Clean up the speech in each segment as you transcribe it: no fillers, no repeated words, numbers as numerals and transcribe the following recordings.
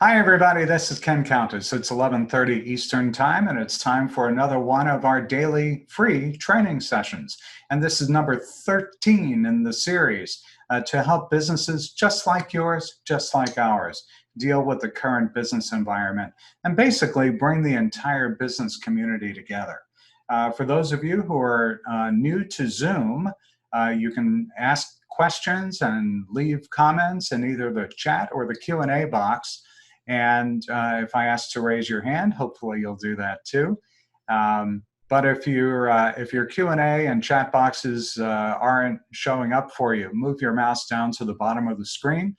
Hi, everybody. This is Countess. It's 11:30 Eastern Time, and it's time for another one of our daily free training sessions. And this is number 13 in the series to help businesses just like yours, just like ours, deal with the current business environment and basically bring the entire business community together. For those of you who are new to Zoom, you can ask questions and leave comments in either the chat or the Q&A box. And if I ask to raise your hand, hopefully you'll do that too. But if your Q&A and chat boxes aren't showing up for you, move your mouse down to the bottom of the screen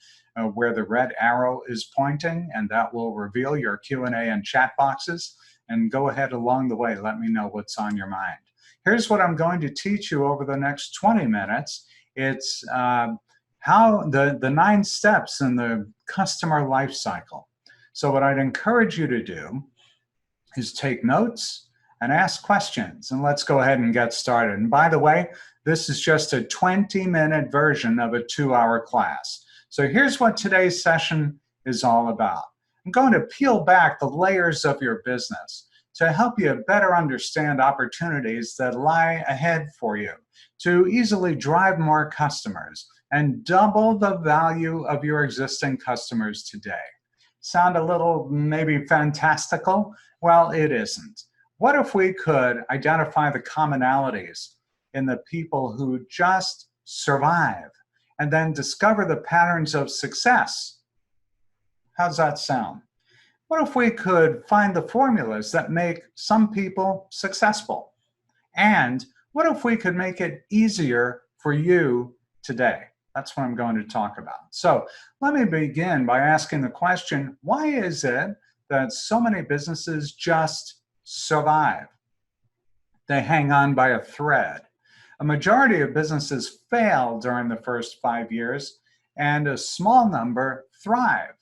where the red arrow is pointing, and that will reveal your Q&A and chat boxes. And go ahead along the way. Let me know what's on your mind. Here's what I'm going to teach you over the next 20 minutes. It's how the 9 steps in the customer life cycle. So what I'd encourage you to do is take notes and ask questions. And let's go ahead and get started. And by the way, this is just a 20-minute version of a 2-hour class. So here's what today's session is all about. I'm going to peel back the layers of your business to help you better understand opportunities that lie ahead for you, to easily drive more customers and double the value of your existing customers today. Sound a little maybe fantastical? Well, it isn't. What if we could identify the commonalities in the people who just survive and then discover the patterns of success? How's that sound? What if we could find the formulas that make some people successful? And what if we could make it easier for you today? That's what I'm going to talk about. So let me begin by asking the question, why is it that so many businesses just survive? They hang on by a thread. A majority of businesses fail during the first 5 years, and a small number thrive.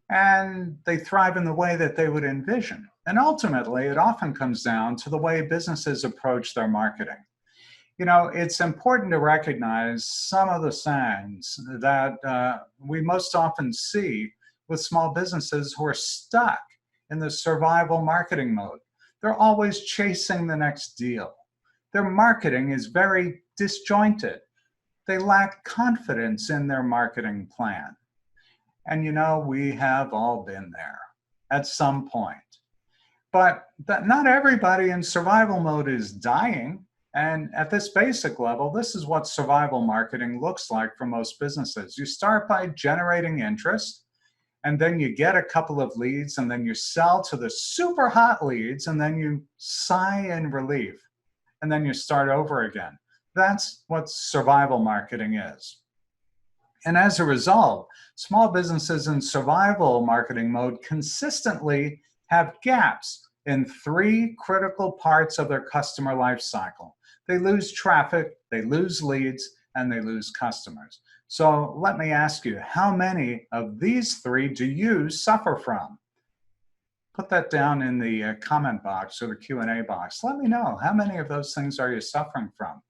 And they thrive in the way that they would envision. And ultimately, it often comes down to the way businesses approach their marketing. You know, it's important to recognize some of the signs that we most often see with small businesses who are stuck in the survival marketing mode. They're always chasing the next deal. Their marketing is very disjointed. They lack confidence in their marketing plan. And you know, we have all been there at some point. But not everybody in survival mode is dying. And at this basic level, this is what survival marketing looks like for most businesses. You start by generating interest, and then you get a couple of leads, and then you sell to the super hot leads, and then you sigh in relief, and then you start over again. That's what survival marketing is. And as a result, small businesses in survival marketing mode consistently have gaps in 3 critical parts of their customer life cycle. They lose traffic, they lose leads, and they lose customers. So let me ask you, how many of these 3 do you suffer from? Put that down in the comment box or the Q&A box. Let me know, how many of those things are you suffering from?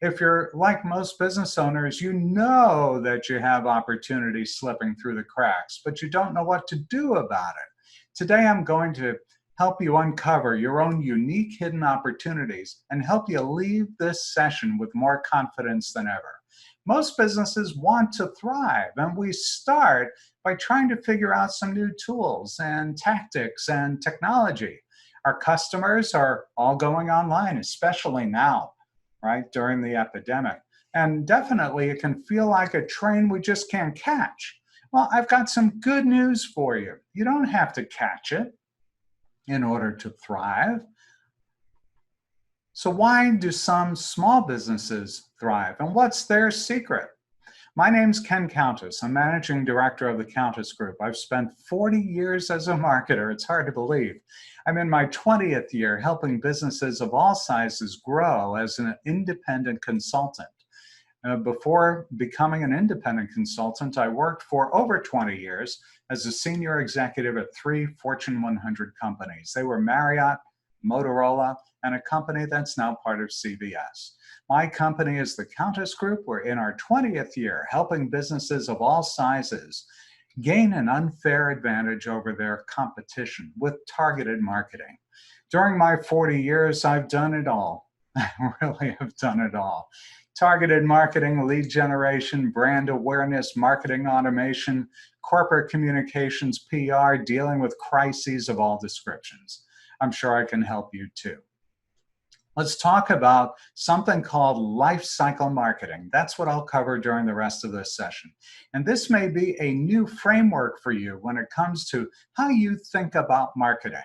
If you're like most business owners, you know that you have opportunities slipping through the cracks, but you don't know what to do about it. Today, I'm going to help you uncover your own unique hidden opportunities and help you leave this session with more confidence than ever. Most businesses want to thrive, and we start by trying to figure out some new tools and tactics and technology. Our customers are all going online, especially now, right, during the epidemic. And definitely it can feel like a train we just can't catch. Well, I've got some good news for you. You don't have to catch it in order to thrive. So why do some small businesses thrive, and what's their secret? My name's Countess. I'm managing director of the Countess Group. I've spent 40 years as a marketer. It's hard to believe. I'm in my 20th year helping businesses of all sizes grow as an independent consultant. Before becoming an independent consultant, I worked for over 20 years as a senior executive at 3 Fortune 100 companies. They were Marriott, Motorola, and a company that's now part of CVS. My company is the Countess Group. We're in our 20th year helping businesses of all sizes gain an unfair advantage over their competition with targeted marketing. During my 40 years, I've done it all. I really have done it all. Targeted marketing, lead generation, brand awareness, marketing automation, corporate communications, PR, dealing with crises of all descriptions. I'm sure I can help you too. Let's talk about something called life cycle marketing. That's what I'll cover during the rest of this session. And this may be a new framework for you when it comes to how you think about marketing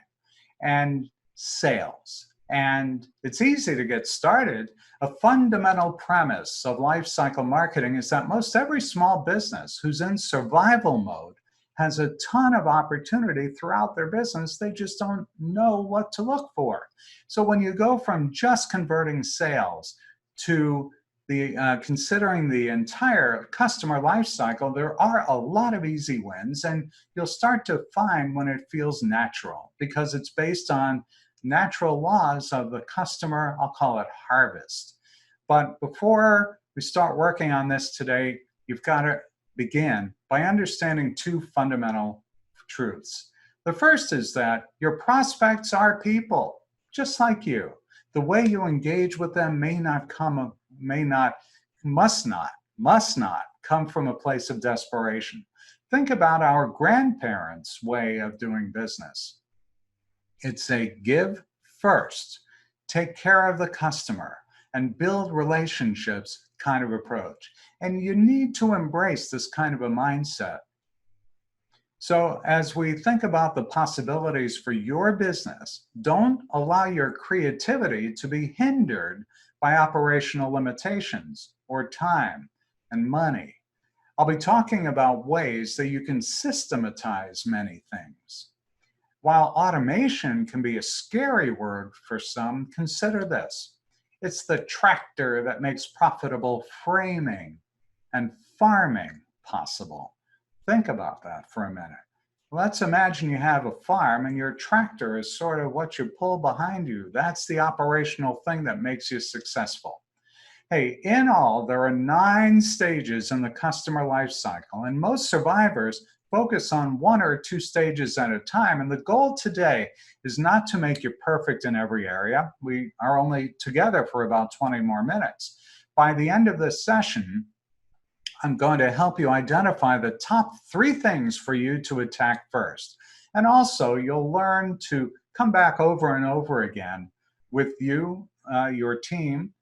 and sales. And it's easy to get started. A fundamental premise of life cycle marketing is that most every small business who's in survival mode has a ton of opportunity throughout their business. They just don't know what to look for. So when you go from just converting sales to considering the entire customer life cycle, there are a lot of easy wins, and you'll start to find when it feels natural because it's based on natural laws of the customer, I'll call it harvest. But before we start working on this today, you've got to begin by understanding two fundamental truths. The first is that your prospects are people, just like you. The way you engage with them must not come from a place of desperation. Think about our grandparents' way of doing business. It's a give first, take care of the customer, and build relationships kind of approach. And you need to embrace this kind of a mindset. So as we think about the possibilities for your business, don't allow your creativity to be hindered by operational limitations or time and money. I'll be talking about ways that you can systematize many things. While automation can be a scary word for some, consider this. It's the tractor that makes profitable framing and farming possible. Think about that for a minute. Let's imagine you have a farm and your tractor is sort of what you pull behind you. That's the operational thing that makes you successful. Hey, in all, there are 9 stages in the customer life cycle, and most survivors focus on 1 or 2 stages at a time. And the goal today is not to make you perfect in every area. We are only together for about 20 more minutes. By the end of this session, I'm going to help you identify the top 3 things for you to attack first. And also, you'll learn to come back over and over again with you, your team,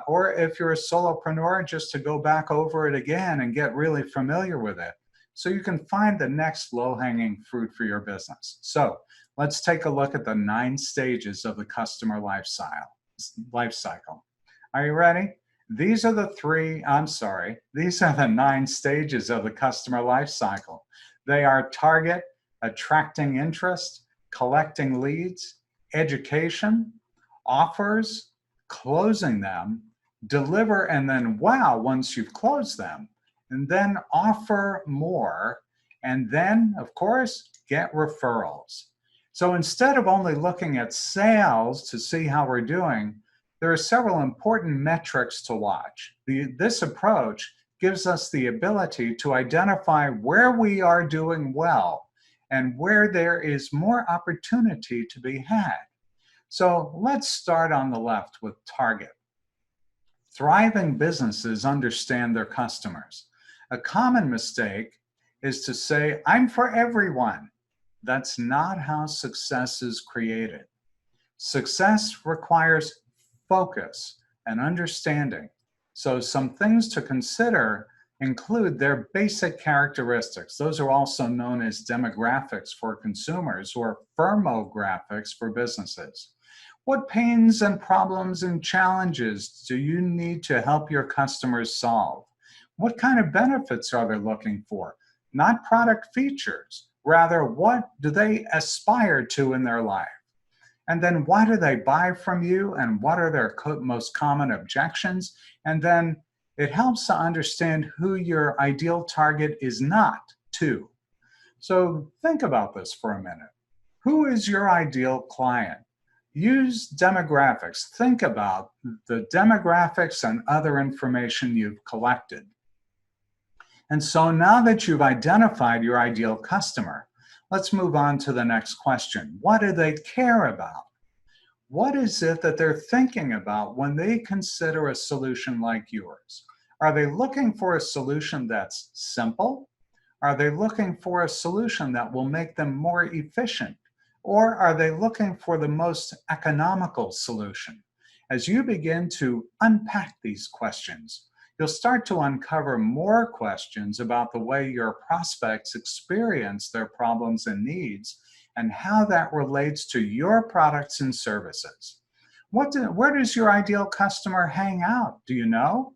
or if you're a solopreneur, just to go back over it again and get really familiar with it, so you can find the next low-hanging fruit for your business. So let's take a look at the 9 stages of the customer life cycle. Are you ready? These are the 9 stages of the customer life cycle. They are target, attracting interest, collecting leads, education, offers, closing them, deliver, and then wow once you've closed them, and then offer more, and then, of course, get referrals. So instead of only looking at sales to see how we're doing, there are several important metrics to watch. This approach gives us the ability to identify where we are doing well and where there is more opportunity to be had. So let's start on the left with target. Thriving businesses understand their customers. A common mistake is to say, I'm for everyone. That's not how success is created. Success requires focus and understanding. So some things to consider include their basic characteristics. Those are also known as demographics for consumers or firmographics for businesses. What pains and problems and challenges do you need to help your customers solve? What kind of benefits are they looking for? Not product features. Rather, what do they aspire to in their life? And then why do they buy from you, and what are their most common objections? And then it helps to understand who your ideal target is not too. So think about this for a minute. Who is your ideal client? Use demographics. Think about the demographics and other information you've collected. And so now that you've identified your ideal customer, let's move on to the next question. What do they care about? What is it that they're thinking about when they consider a solution like yours? Are they looking for a solution that's simple? Are they looking for a solution that will make them more efficient? Or are they looking for the most economical solution? As you begin to unpack these questions, you'll start to uncover more questions about the way your prospects experience their problems and needs and how that relates to your products and services. Where does your ideal customer hang out? Do you know?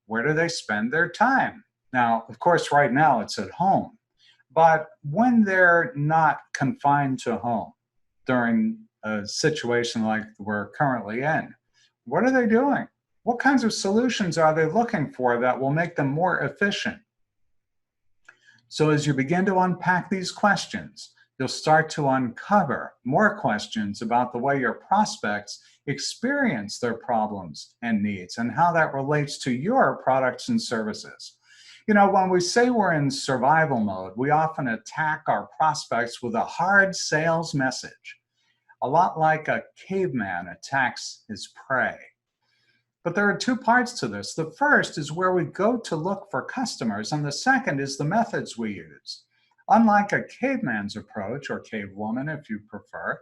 Where do they spend their time? Now, of course, right now it's at home, but when they're not confined to home during a situation like we're currently in, what are they doing? What kinds of solutions are they looking for that will make them more efficient? So as you begin to unpack these questions, you'll start to uncover more questions about the way your prospects experience their problems and needs and how that relates to your products and services. You know, when we say we're in survival mode, we often attack our prospects with a hard sales message, a lot like a caveman attacks his prey. But there are two parts to this. The first is where we go to look for customers, and the second is the methods we use. Unlike a caveman's approach, or cavewoman if you prefer,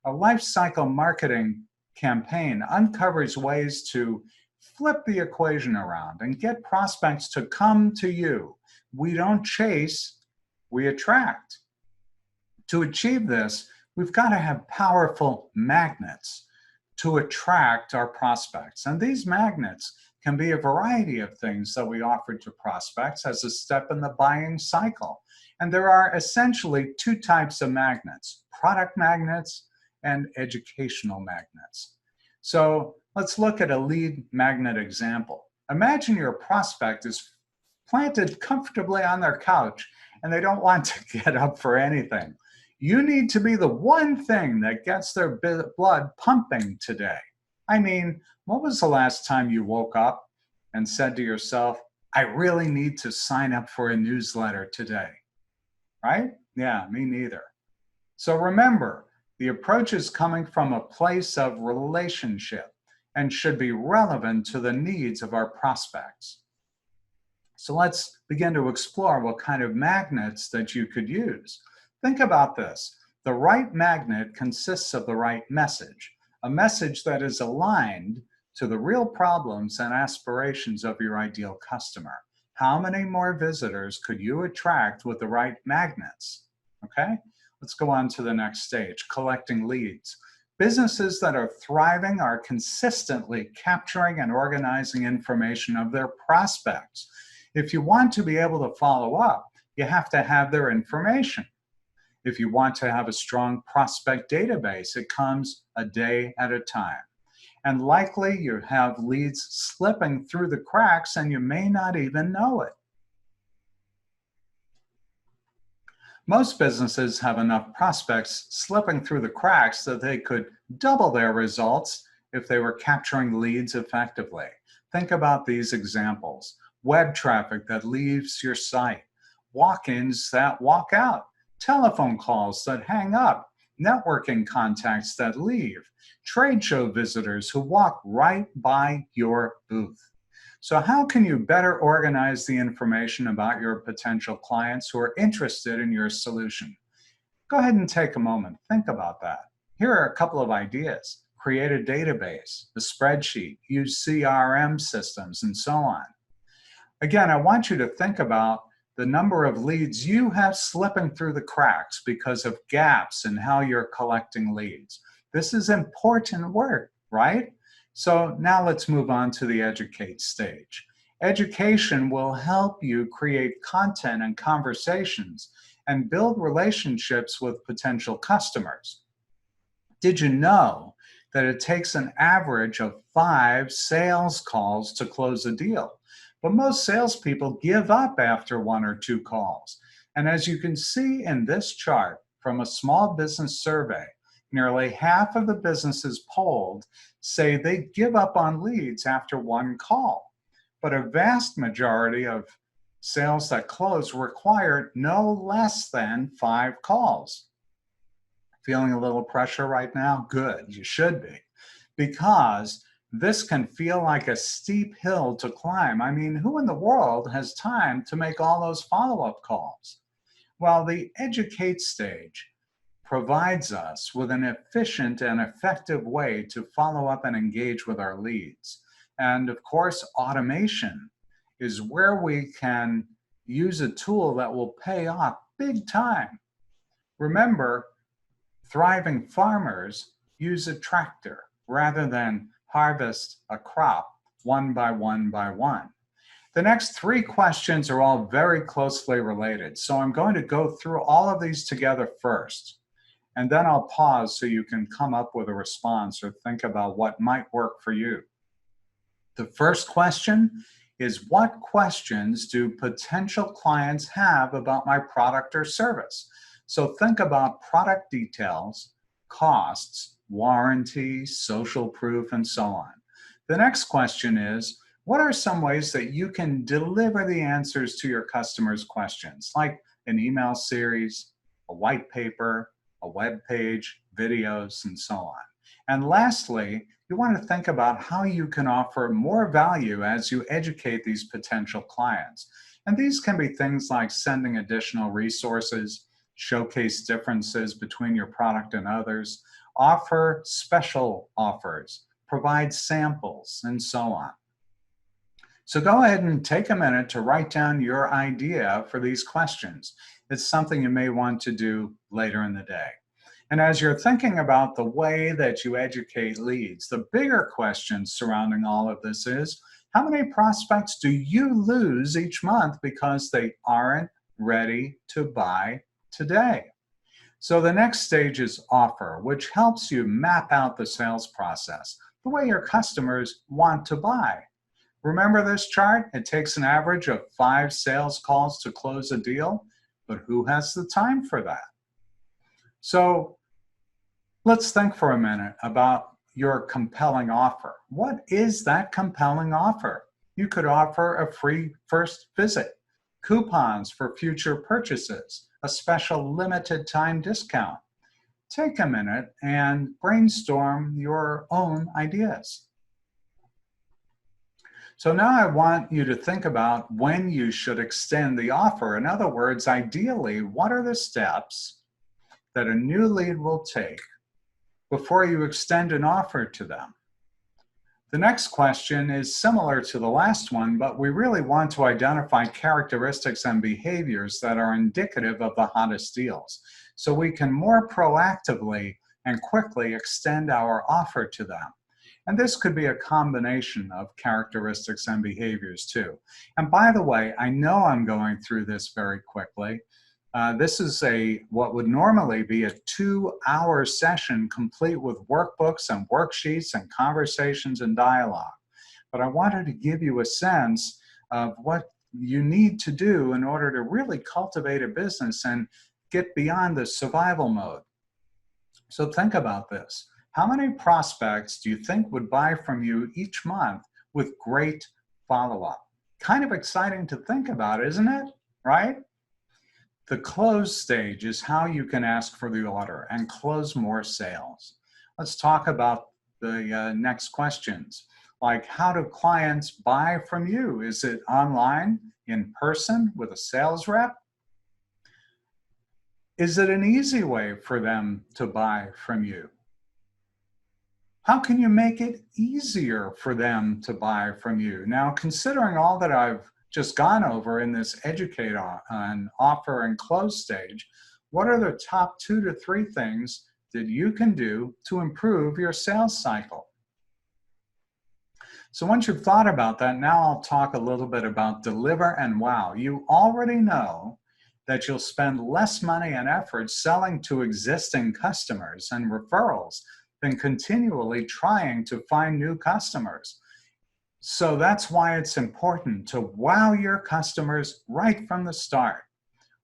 a life cycle marketing campaign uncovers ways to flip the equation around and get prospects to come to you. We don't chase, we attract. To achieve this, we've got to have powerful magnets to attract our prospects. And these magnets can be a variety of things that we offer to prospects as a step in the buying cycle. And there are essentially two types of magnets: product magnets and educational magnets. So let's look at a lead magnet example. Imagine your prospect is planted comfortably on their couch and they don't want to get up for anything. You need to be the one thing that gets their blood pumping today. I mean, when was the last time you woke up and said to yourself, I really need to sign up for a newsletter today? Right? Yeah, me neither. So remember, the approach is coming from a place of relationship and should be relevant to the needs of our prospects. So let's begin to explore what kind of magnets that you could use. Think about this. The right magnet consists of the right message, a message that is aligned to the real problems and aspirations of your ideal customer. How many more visitors could you attract with the right magnets? Okay, let's go on to the next stage, collecting leads. Businesses that are thriving are consistently capturing and organizing information of their prospects. If you want to be able to follow up, you have to have their information. If you want to have a strong prospect database, it comes a day at a time. And likely you have leads slipping through the cracks and you may not even know it. Most businesses have enough prospects slipping through the cracks that they could double their results if they were capturing leads effectively. Think about these examples: web traffic that leaves your site, walk-ins that walk out, telephone calls that hang up, networking contacts that leave, trade show visitors who walk right by your booth. So how can you better organize the information about your potential clients who are interested in your solution? Go ahead and take a moment. Think about that. Here are a couple of ideas. Create a database, a spreadsheet, use CRM systems, and so on. Again, I want you to think about the number of leads you have slipping through the cracks because of gaps in how you're collecting leads. This is important work, right? So now let's move on to the educate stage. Education will help you create content and conversations and build relationships with potential customers. Did you know that it takes an average of 5 sales calls to close a deal? But most salespeople give up after 1 or 2 calls. And as you can see in this chart from a small business survey, nearly half of the businesses polled say they give up on leads after 1 call. But a vast majority of Sales that close require no less than 5 calls. Feeling a little pressure right now? Good, you should be, because this can feel like a steep hill to climb. I mean, who in the world has time to make all those follow-up calls? Well, the educate stage provides us with an efficient and effective way to follow up and engage with our leads. And of course, automation is where we can use a tool that will pay off big time. Remember, thriving farmers use a tractor rather than harvest a crop one by one by one. The next 3 questions are all very closely related, so I'm going to go through all of these together first, and then I'll pause so you can come up with a response or think about what might work for you. The first question is, what questions do potential clients have about my product or service? So think about product details, costs, warranty, social proof, and so on. The next question is, what are some ways that you can deliver the answers to your customers' questions, like an email series, a white paper, a web page, videos, and so on? And lastly, you want to think about how you can offer more value as you educate these potential clients. And these can be things like sending additional resources, showcase differences between your product and others, offer special offers, provide samples, and so on. So go ahead and take a minute to write down your idea for these questions. It's something you may want to do later in the day. And as you're thinking about the way that you educate leads, the bigger question surrounding all of this is, how many prospects do you lose each month because they aren't ready to buy today? So the next stage is offer, which helps you map out the sales process, the way your customers want to buy. Remember this chart? It takes an average of 5 sales calls to close a deal, but who has the time for that? So let's think for a minute about your compelling offer. What is that compelling offer? You could offer a free first visit, coupons for future purchases, a special limited time discount. Take a minute and brainstorm your own ideas. So now I want you to think about when you should extend the offer. In other words, ideally, what are the steps that a new lead will take before you extend an offer to them? The next question is similar to the last one, but we really want to identify characteristics and behaviors that are indicative of the hottest deals, so we can more proactively and quickly extend our offer to them. And this could be a combination of characteristics and behaviors too. And by the way, I know I'm going through this very quickly. This is what would normally be a 2-hour session complete with workbooks and worksheets and conversations and dialogue. But I wanted to give you a sense of what you need to do in order to really cultivate a business and get beyond the survival mode. So think about this. How many prospects do you think would buy from you each month with great follow-up? Kind of exciting to think about, isn't it? Right? The close stage is how you can ask for the order and close more sales. Let's talk about the next questions, like how do clients buy from you? Is it online, in person, with a sales rep? Is it an easy way for them to buy from you? How can you make it easier for them to buy from you? Now, considering all that I've just gone over in this educate on offer and close stage, what are the top 2 to 3 things that you can do to improve your sales cycle? So once you've thought about that, now I'll talk a little bit about deliver and wow. You already know that you'll spend less money and effort selling to existing customers and referrals than continually trying to find new customers. So that's why it's important to wow your customers right from the start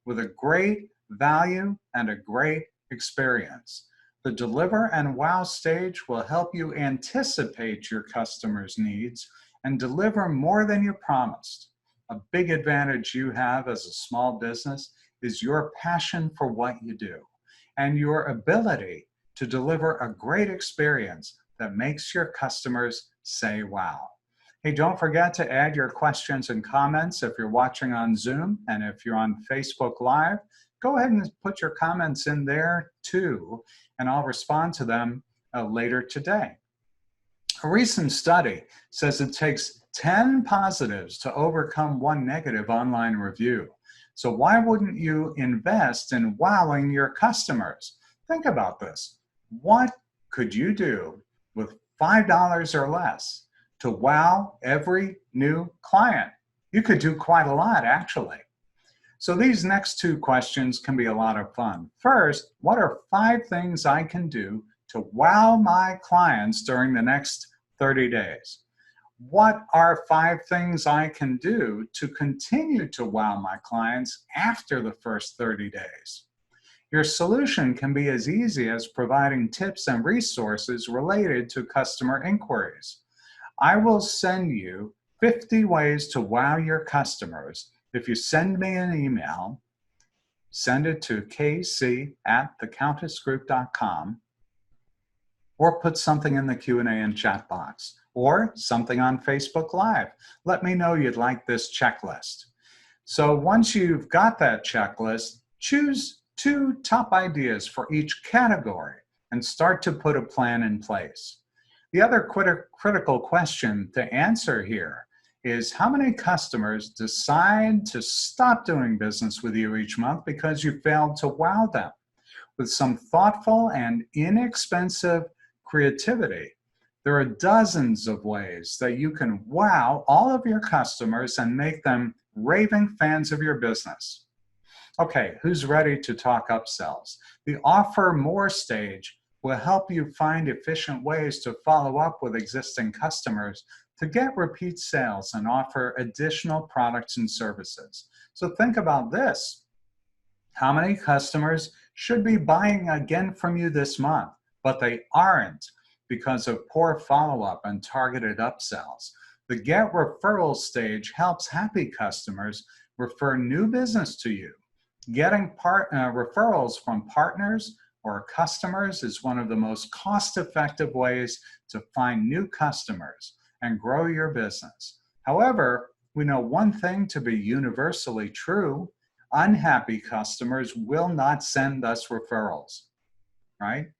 with a great value and a great experience. The deliver and wow stage will help you anticipate your customers' needs and deliver more than you promised. A big advantage you have as a small business is your passion for what you do and your ability to deliver a great experience that makes your customers say, wow. Hey, don't forget to add your questions and comments if you're watching on Zoom, and if you're on Facebook Live, go ahead and put your comments in there too, and I'll respond to them later today. A recent study says it takes 10 positives to overcome one negative online review. So why wouldn't you invest in wowing your customers? Think about this. What could you do with $5 or less to wow every new client? You could do quite a lot, actually. So these next two questions can be a lot of fun. First, what are 5 things I can do to wow my clients during the next 30 days? What are 5 things I can do to continue to wow my clients after the first 30 days? Your solution can be as easy as providing tips and resources related to customer inquiries. I will send you 50 ways to wow your customers. If you send me an email, send it to kc@thecountessgroup.com, or put something in the Q&A and chat box, or something on Facebook Live. Let me know you'd like this checklist. So once you've got that checklist, choose 2 top ideas for each category and start to put a plan in place. The other critical question to answer here is, how many customers decide to stop doing business with you each month because you failed to wow them? With some thoughtful and inexpensive creativity, there are dozens of ways that you can wow all of your customers and make them raving fans of your business. Okay, who's ready to talk upsells? The Offer More stage will help you find efficient ways to follow up with existing customers to get repeat sales and offer additional products and services. So think about this. How many customers should be buying again from you this month, but they aren't because of poor follow-up and targeted upsells? The Get Referrals stage helps happy customers refer new business to you. Getting referrals from partners or customers is one of the most cost-effective ways to find new customers and grow your business. However, we know one thing to be universally true: unhappy customers will not send us referrals, right?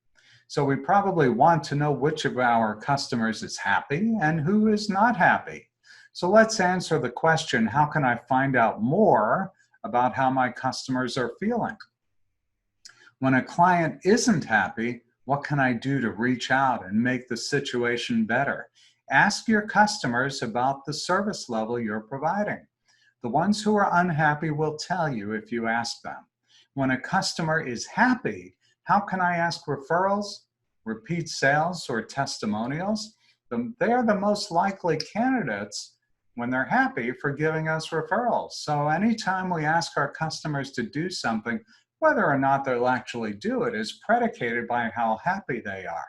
So we probably want to know which of our customers is happy and who is not happy. So let's answer the question, how can I find out more about how my customers are feeling? When a client isn't happy, what can I do to reach out and make the situation better? Ask your customers about the service level you're providing. The ones who are unhappy will tell you if you ask them. When a customer is happy, how can I ask referrals, repeat sales, or testimonials? They are the most likely candidates when they're happy for giving us referrals. So anytime we ask our customers to do something, whether or not they'll actually do it is predicated by how happy they are.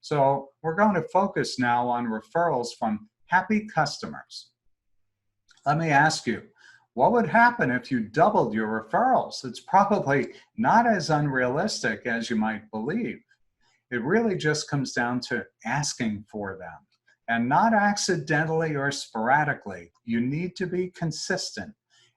So we're going to focus now on referrals from happy customers. Let me ask you, what would happen if you doubled your referrals? It's probably not as unrealistic as you might believe. It really just comes down to asking for them, and not accidentally or sporadically. You need to be consistent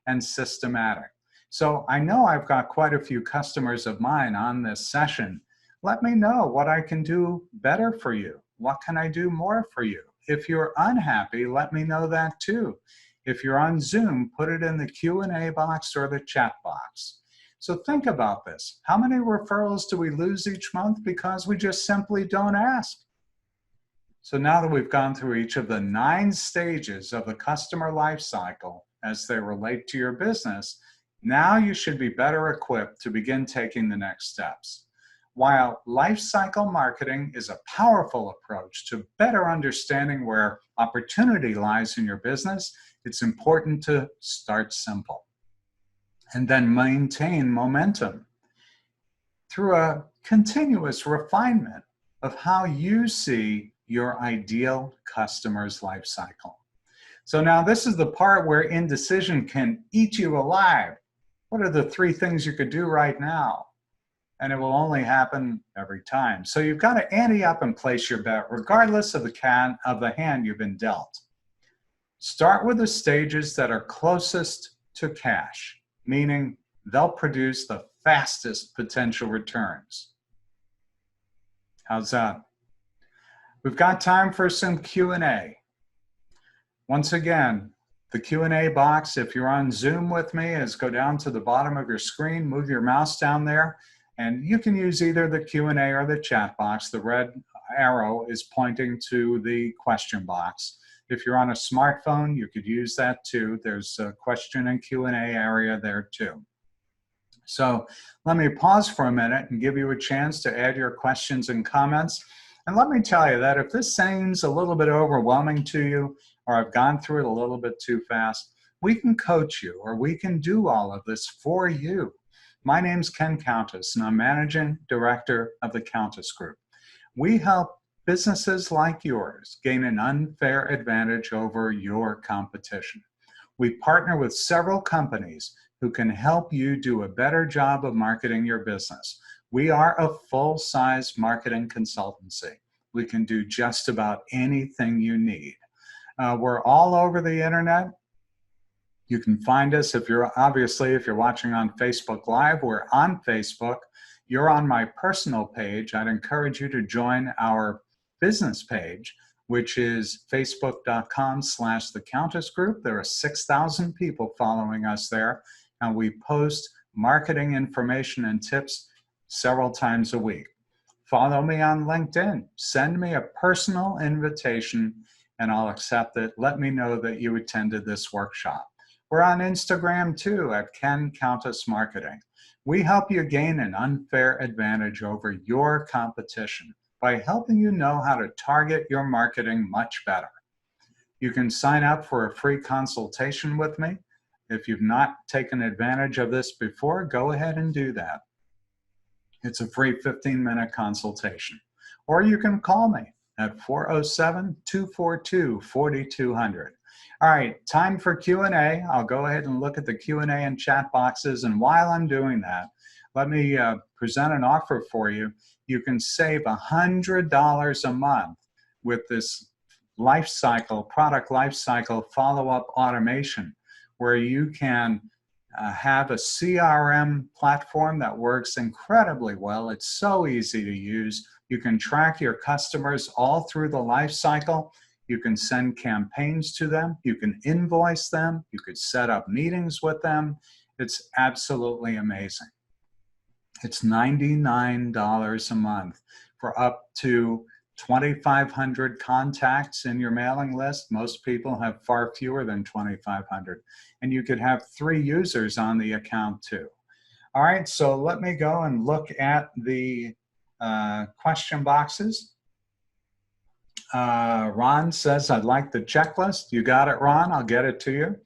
and systematic. So I know I've got quite a few customers of mine on this session. Let me know what I can do better for you. What can I do more for you? If you're unhappy, let me know that too. If you're on Zoom, put it in the Q&A box or the chat box. So think about this. How many referrals do we lose each month because we just simply don't ask? So now that we've gone through each of the 9 stages of the customer life cycle as they relate to your business, now you should be better equipped to begin taking the next steps. While life cycle marketing is a powerful approach to better understanding where opportunity lies in your business, it's important to start simple and then maintain momentum through a continuous refinement of how you see your ideal customer's life cycle. So now this is the part where indecision can eat you alive. What are the 3 things you could do right now? And it will only happen every time. So you've got to ante up and place your bet, regardless of the hand you've been dealt. Start with the stages that are closest to cash, meaning they'll produce the fastest potential returns. How's that? We've got time for some Q&A. Once again, the Q&A box, if you're on Zoom with me, is go down to the bottom of your screen, move your mouse down there, and you can use either the Q&A or the chat box. The red arrow is pointing to the question box. If you're on a smartphone, you could use that too. There's a question and Q&A area there too. So let me pause for a minute and give you a chance to add your questions and comments. And let me tell you that if this seems a little bit overwhelming to you, or I've gone through it a little bit too fast, we can coach you, or we can do all of this for you. My name's Ken Countess, and I'm Managing Director of the Countess Group. We help businesses like yours gain an unfair advantage over your competition. We partner with several companies who can help you do a better job of marketing your business. We are a full-size marketing consultancy. We can do just about anything you need. We're all over the internet. You can find us if you're watching on Facebook Live, we're on Facebook. You're on my personal page. I'd encourage you to join our business page, which is facebook.com/The Countess Group. There are 6,000 people following us there, and we post marketing information and tips several times a week. Follow me on LinkedIn. Send me a personal invitation, and I'll accept it. Let me know that you attended this workshop. We're on Instagram too at Ken Countess Marketing. We help you gain an unfair advantage over your competition by helping you know how to target your marketing much better. You can sign up for a free consultation with me. If you've not taken advantage of this before, go ahead and do that. It's a free 15-minute consultation. Or you can call me at 407-242-4200. All right, time for Q&A. I'll go ahead and look at the Q&A and chat boxes, and while I'm doing that, let me present an offer for you. You can save $100 a month with this product lifecycle follow-up automation, where you can have a CRM platform that works incredibly well. It's so easy to use. You can track your customers all through the life cycle. You can send campaigns to them. You can invoice them. You could set up meetings with them. It's absolutely amazing. It's $99 a month for up to 2,500 contacts in your mailing list. Most people have far fewer than 2,500. And you could have 3 users on the account too. All right, so let me go and look at the question boxes. Ron says, I'd like the checklist. You got it, Ron. I'll get it to you.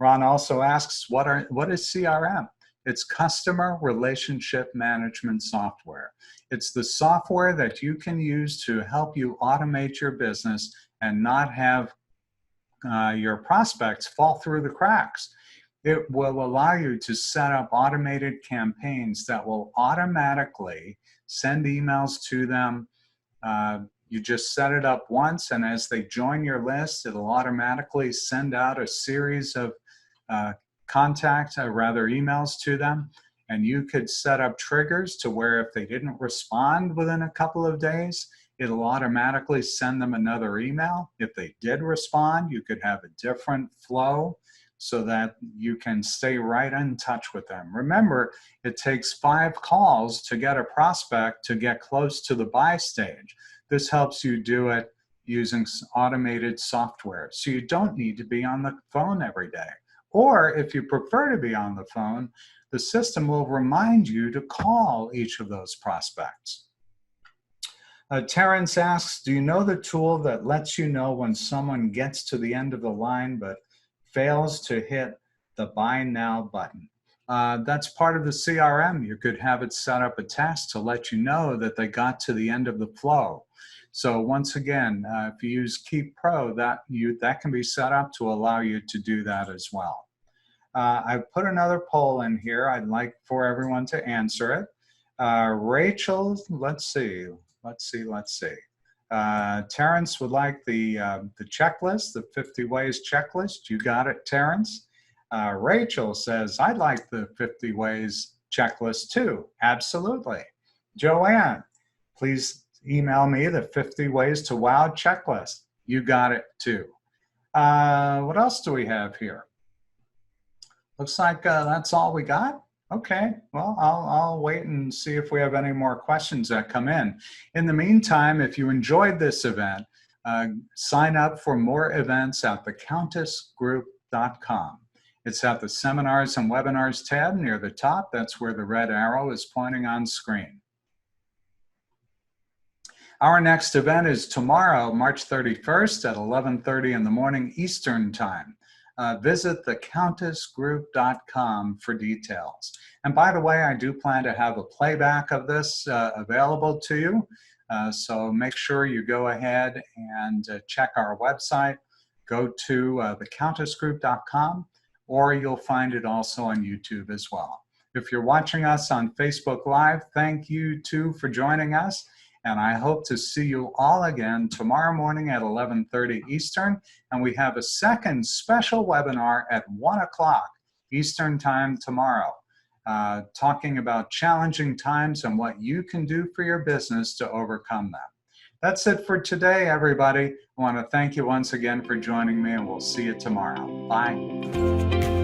Ron also asks, what is CRM? It's Customer Relationship Management Software. It's the software that you can use to help you automate your business and not have your prospects fall through the cracks. It will allow you to set up automated campaigns that will automatically send emails to them. You just set it up once, and as they join your list, it'll automatically send out a series of emails to them. And you could set up triggers to where if they didn't respond within a couple of days, it'll automatically send them another email. If they did respond, you could have a different flow so that you can stay right in touch with them. Remember, it takes 5 calls to get a prospect to get close to the buy stage. This helps you do it using automated software. So you don't need to be on the phone every day. Or if you prefer to be on the phone, the system will remind you to call each of those prospects. Terrence asks, do you know the tool that lets you know when someone gets to the end of the line but fails to hit the Buy Now button? That's part of the CRM. You could have it set up a task to let you know that they got to the end of the flow. So once again, if you use Keep Pro, that can be set up to allow you to do that as well. I've put another poll in here. I'd like for everyone to answer it. Rachel, let's see. Terrence would like the checklist, the 50 ways checklist. You got it, Terrence. Rachel says, I'd like the 50 ways checklist too. Absolutely. Joanne, please email me the 50 ways to wow checklist. You got it too. What else do we have here? Looks like that's all we got. Okay, well, I'll wait and see if we have any more questions that come in. In the meantime, if you enjoyed this event, sign up for more events at thecountessgroup.com. It's at the Seminars and Webinars tab near the top. That's where the red arrow is pointing on screen. Our next event is tomorrow, March 31st at 11:30 in the morning Eastern Time. Visit thecountessgroup.com for details. And by the way, I do plan to have a playback of this available to you. So make sure you go ahead and check our website. Go to thecountessgroup.com, or you'll find it also on YouTube as well. If you're watching us on Facebook Live, thank you too for joining us. And I hope to see you all again tomorrow morning at 11:30 Eastern. And we have a second special webinar at 1 o'clock Eastern Time tomorrow, talking about challenging times and what you can do for your business to overcome them. That's it for today, everybody. I want to thank you once again for joining me, and we'll see you tomorrow. Bye.